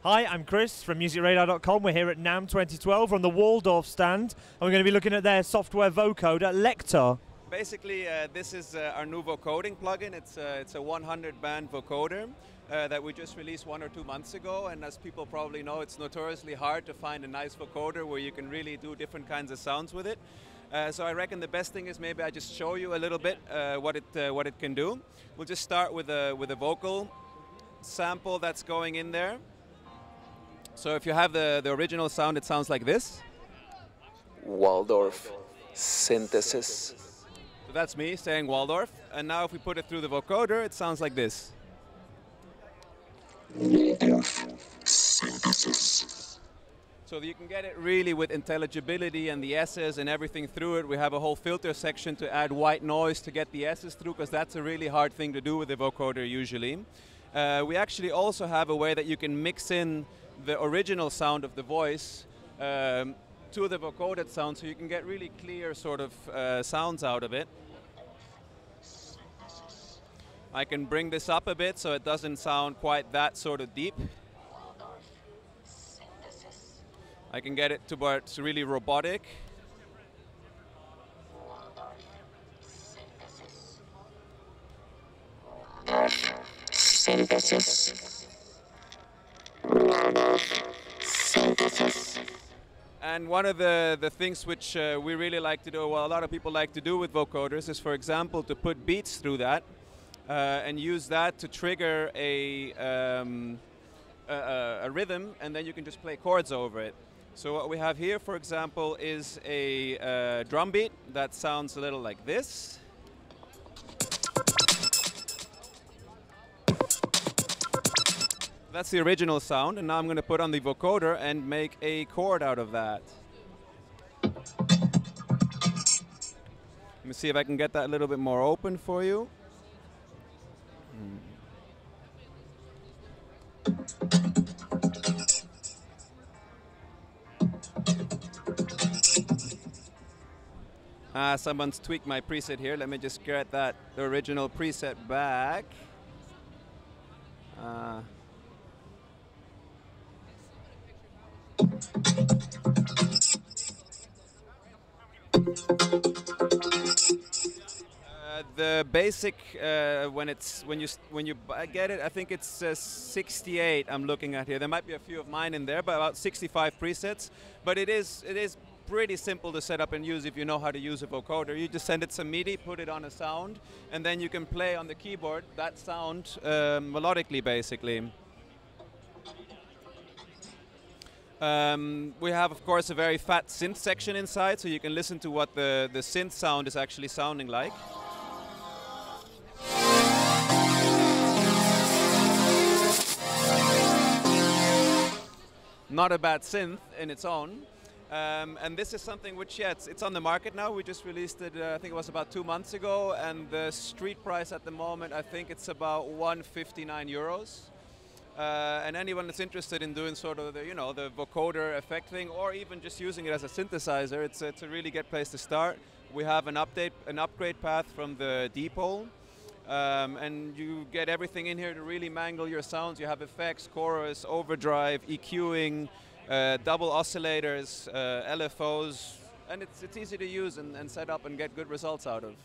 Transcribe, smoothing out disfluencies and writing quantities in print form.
Hi, I'm Chris from musicradar.com. We're here at NAMM 2012 on the Waldorf stand, and we're going to be looking at their software vocoder, Lector. Basically, this is our new vocoding plugin. It's a 100-band vocoder that we just released 1 or 2 months ago. And as people probably know, it's notoriously hard to find a nice vocoder where you can really do different kinds of sounds with it. So I reckon the best thing is maybe I just show you a little bit what it can do. We'll just start with a vocal sample that's going in there. So if you have the original sound, it sounds like this. Waldorf synthesis. So that's me saying Waldorf. And now if we put it through the vocoder, it sounds like this. Waldorf synthesis. So you can get it really with intelligibility and the S's and everything through it. We have a whole filter section to add white noise to get the S's through, because that's a really hard thing to do with the vocoder usually. We actually also have a way that you can mix in the original sound of the voice to the vocoded sound, so you can get really clear sort of sounds out of it. I can bring this up a bit so it doesn't sound quite that sort of deep. I can get it to where it's really robotic. Synthesis. Synthesis. And one of the things which we really like to do, well, a lot of people like to do with vocoders, is, for example, to put beats through that and use that to trigger a rhythm, and then you can just play chords over it. So what we have here, for example, is a drum beat that sounds a little like this. That's the original sound, and now I'm going to put on the vocoder and make a chord out of that. Let me see if I can get that a little bit more open for you. Someone's tweaked my preset here. Let me just get the original preset back. The basic when you get it, I think it's 68. I'm looking at here. There might be a few of mine in there, but about 65 presets. But it is pretty simple to set up and use if you know how to use a vocoder. You just send it some MIDI, put it on a sound, and then you can play on the keyboard that sound melodically, basically. We have, of course, a very fat synth section inside, so you can listen to what the synth sound is actually sounding like. Not a bad synth in its own. And this is something which, yeah, it's on the market now. We just released it, I think it was about 2 months ago, and the street price at the moment, I think it's about 159 euros. And anyone that's interested in doing sort of the vocoder effect thing, or even just using it as a synthesizer, it's a really good place to start. We have an upgrade path from the depot, and you get everything in here to really mangle your sounds. You have effects, chorus, overdrive, EQing, double oscillators, LFOs, and it's easy to use and set up and get good results out of.